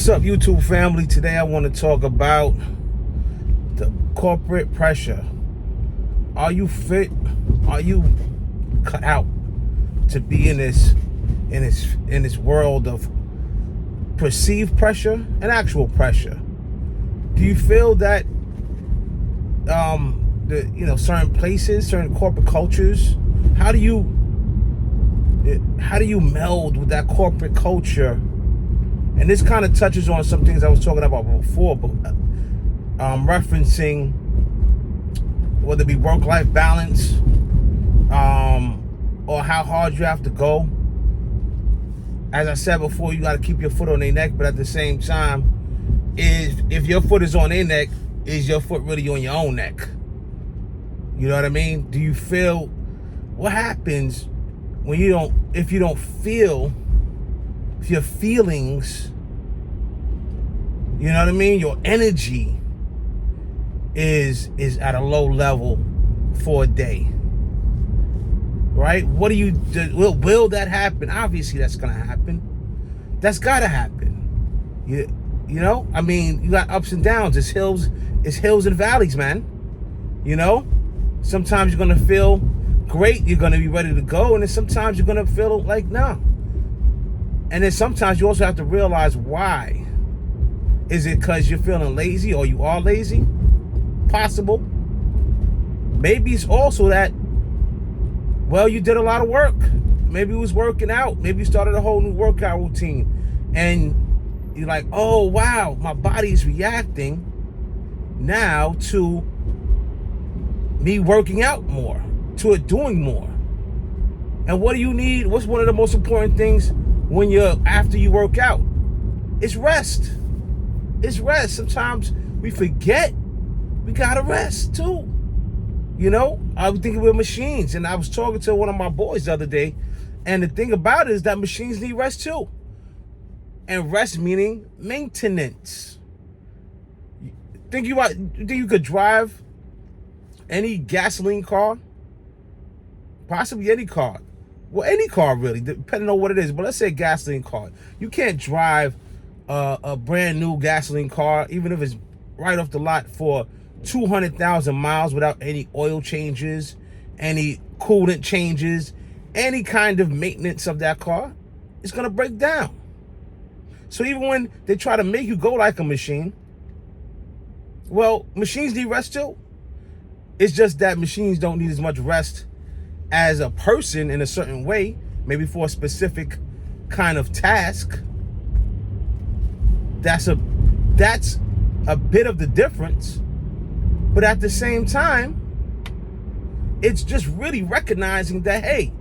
What's up, YouTube family? Today I want to talk about the corporate pressure. Are you fit? Are you cut out to be in this world of perceived pressure and actual pressure? Do you feel that certain places, certain corporate cultures, how do you meld with that corporate culture? And this kind of touches on some things I was talking about before, but referencing whether it be work-life balance, or how hard you have to go. As I said before, you got to keep your foot on their neck, but at the same time, if your foot is on their neck, is your foot really on your own neck? You know what I mean? Do you feel, what happens when if you don't feel, if your feelings, you know what I mean, your energy is at a low level for a day, right? What do you do? Will that happen? Obviously that's gonna happen. That's gotta happen. You know, I mean, you got ups and downs. It's hills and valleys, man. You know, sometimes you're gonna feel great, you're gonna be ready to go, and then sometimes you're gonna feel like no. And then sometimes you also have to realize why. Is it because you're feeling lazy, or you are lazy? Possible. Maybe it's also that, well, you did a lot of work. Maybe it was working out. Maybe you started a whole new workout routine, and you're like, oh wow, my body's reacting now to me working out more, to it doing more. And what do you need? What's one of the most important things when after you work out? It's rest. It's rest. Sometimes we forget we gotta rest too. You know, I was thinking with machines, and I was talking to one of my boys the other day, and the thing about it is that machines need rest too. And rest meaning maintenance. Think you could drive any gasoline car? Possibly any car. Well, any car really, depending on what it is. But let's say a gasoline car. You can't drive a brand new gasoline car, even if it's right off the lot, for 200,000 miles without any oil changes, any coolant changes, any kind of maintenance of that car. It's gonna break down. So even when they try to make you go like a machine, well, machines need rest too. It's just that machines don't need as much rest as a person in a certain way, maybe for a specific kind of task. That's a bit of the difference. But at the same time, it's just really recognizing that, hey,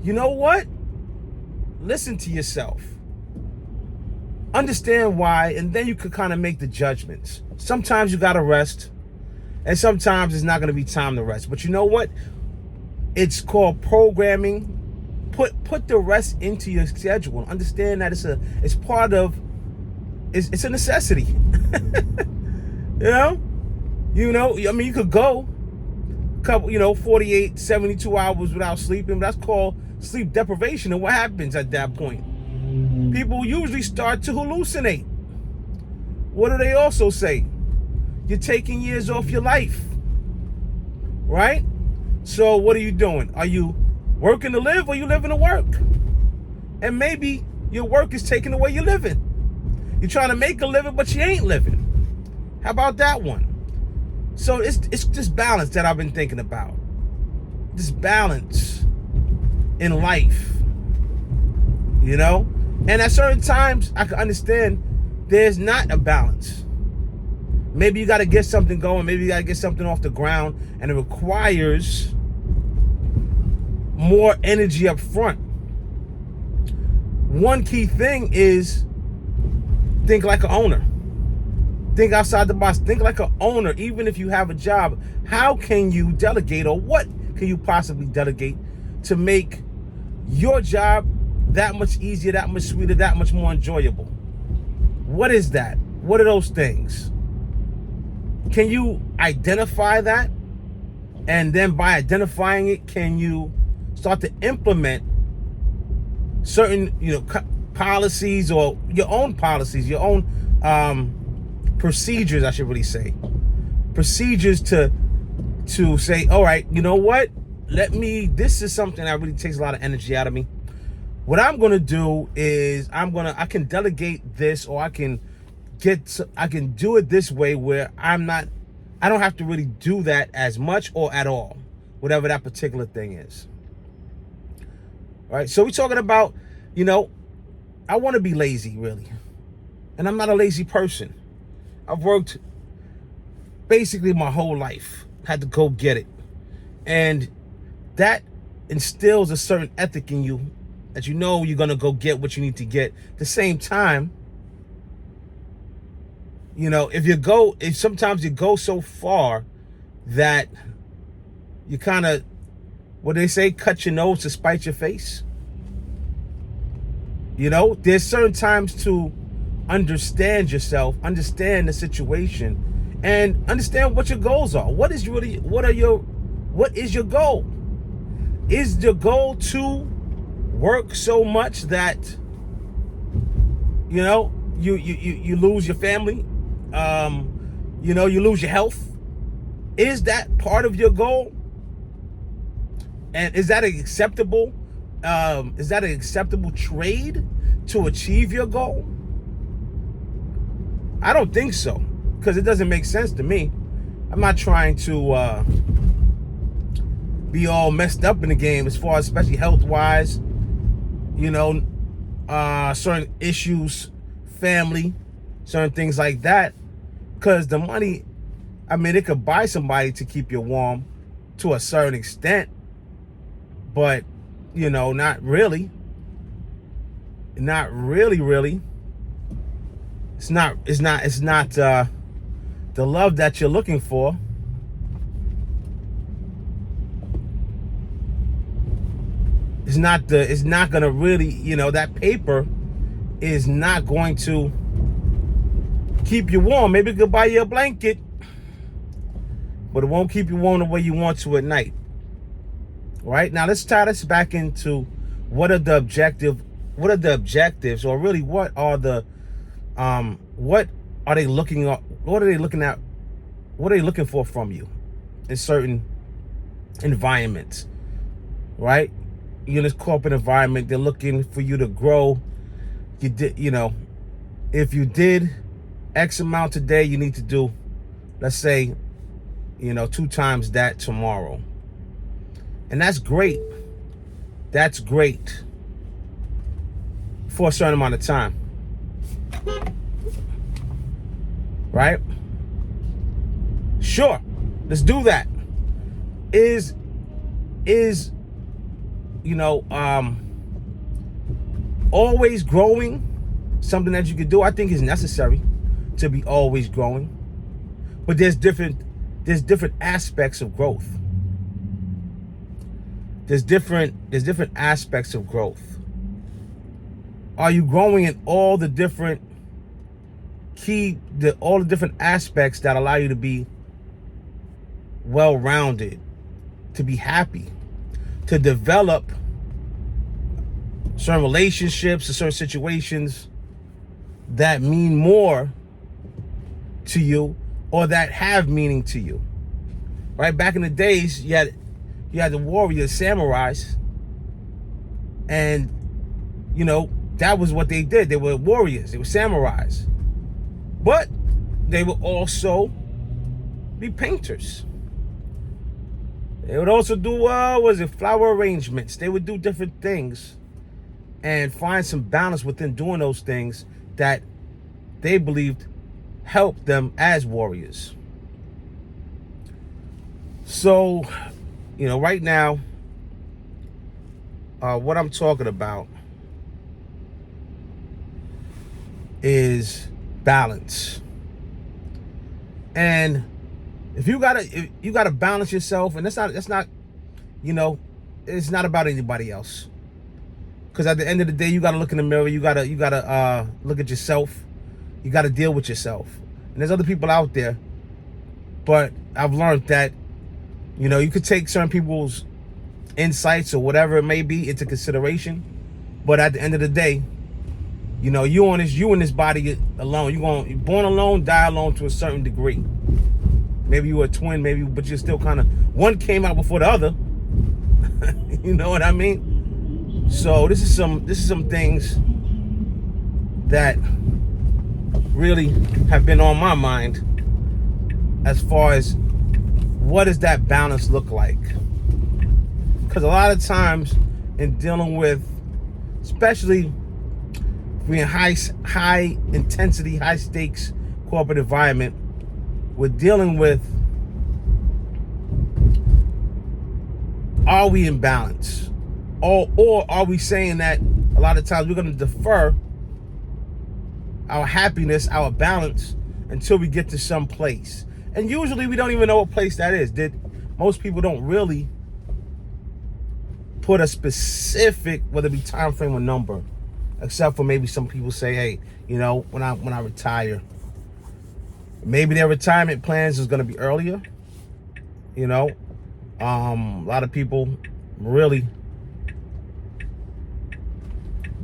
you know what? Listen to yourself. Understand why, and then you could kind of make the judgments. Sometimes you gotta rest, and sometimes it's not gonna be time to rest. But you know what? It's called programming. Put the rest into your schedule. Understand that it's a necessity. You know, I mean, you could go a couple, 48, 72 hours without sleeping, but that's called sleep deprivation. And what happens at that point? People usually start to hallucinate. What do they also say? You're taking years off your life, right? So what are you doing? Are you working to live, or you living to work? And maybe your work is taking away your living. You're trying to make a living, but you ain't living. How about that one? So it's this balance that I've been thinking about. This balance in life, And at certain times, I can understand there's not a balance. Maybe you got to get something going. Maybe you got to get something off the ground, and it requires more energy up front. One key thing is think like an owner. Think outside the box. Think like an owner. Even if you have a job, how can you delegate, or what can you possibly delegate to make your job that much easier, that much sweeter, that much more enjoyable? What is that? What are those things? Can you identify that? And then by identifying it, can you start to implement certain, policies, or your own policies, your own procedures, I should really say. Procedures to say, all right, you know what? This is something that really takes a lot of energy out of me. What I'm going to do is I can delegate this, or I can do it this way where I don't have to really do that as much or at all, whatever that particular thing is. All right. So we're talking about, I want to be lazy, really. And I'm not a lazy person. I've worked basically my whole life, had to go get it. And that instills a certain ethic in you that you're going to go get what you need to get. At the same time, if sometimes you go so far that you kind of, what they say, cut your nose to spite your face. There's certain times to understand yourself, understand the situation, and understand what your goals are. What is your goal? Is your goal to work so much that you lose your family, you lose your health? Is that part of your goal? And is that an acceptable trade to achieve your goal? I don't think so, because it doesn't make sense to me. I'm not trying to be all messed up in the game as far as, especially health-wise, certain issues, family, certain things like that. Because the money, it could buy somebody to keep you warm to a certain extent, but not really. Not really. It's not the love that you're looking for. It's not gonna really, that paper is not going to keep you warm. Maybe it could buy you a blanket, but it won't keep you warm the way you want to at night. Right? Now let's tie this back into what are the objectives, or really what are they looking at? What are they looking for from you in certain environments? Right? In this corporate environment, they're looking for you to grow. If you did X amount today, you need to do, let's say, 2 times that tomorrow. And that's great. That's great for a certain amount of time. Right? Sure. Let's do that. Is always growing something that you could do? I think is necessary to be always growing. But there's different aspects of growth. There's different aspects of growth. Are you growing in all the different aspects that allow you to be well-rounded, to be happy, to develop certain relationships or certain situations that mean more to you, or that have meaning to you? Right? Back in the days, you had the warriors, samurais, and that was what they did. They were warriors, they were samurais, but they would also be painters. They would also do flower arrangements. They would do different things and find some balance within doing those things that they believed helped them as warriors. So, right now, what I'm talking about is balance. And if you gotta balance yourself, and that's not it's not about anybody else. Because at the end of the day, you gotta look in the mirror. You gotta look at yourself. You gotta deal with yourself. And there's other people out there, but I've learned that you could take certain people's insights or whatever it may be into consideration, but at the end of the day, You know, you in this body alone. You're born alone, die alone to a certain degree. Maybe you were a twin, but you're still kind of, one came out before the other. You know what I mean? So this is some things that really have been on my mind as far as what does that balance look like? Because a lot of times in dealing with, especially we're in high intensity, high stakes corporate environment, we're dealing with, are we in balance? Or are we saying that a lot of times we're going to defer our happiness, our balance, until we get to some place? And usually we don't even know what place that is. Most people don't really put a specific, whether it be time frame or number, except for maybe some people say, hey, you know, when I retire, maybe their retirement plans is going to be earlier. You know, a lot of people really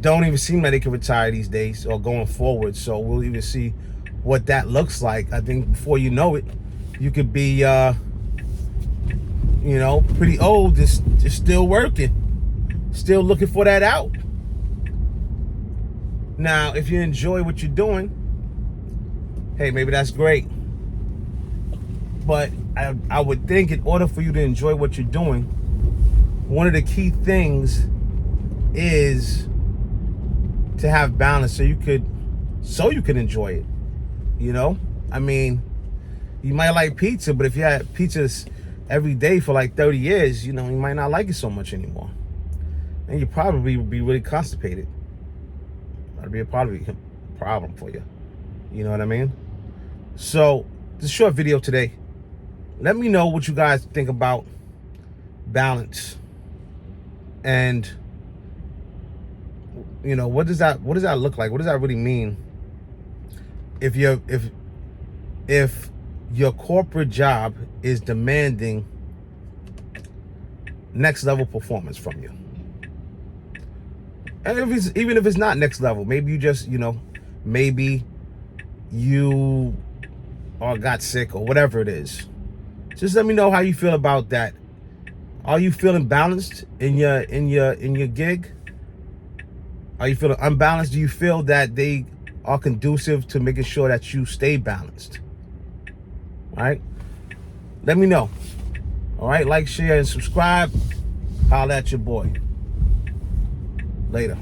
don't even seem like they can retire these days or going forward. So we'll even see what that looks like. I think before you know it, you could be, you know, pretty old, just still working, still looking for that out. Now, if you enjoy what you're doing, hey, maybe that's great. But I would think in order for you to enjoy what you're doing, one of the key things is to have balance so you could enjoy it. You know, I mean, you might like pizza, but if you had pizzas every day for like 30 years, you know, you might not like it so much anymore. And you probably would be really constipated. That'd be a problem for you. You know what I mean? So, this short video today. Let me know what you guys think about balance. And, you know, what does that look like? What does that really mean? If your corporate job is demanding next level performance from you. And even if it's not next level, maybe you just, you know, maybe you got sick or whatever it is. Just let me know how you feel about that. Are you feeling balanced in your gig? Are you feeling unbalanced? Do you feel that they are conducive to making sure that you stay balanced? All right? Let me know. All right? Like, share, and subscribe. Holla at your boy. Later.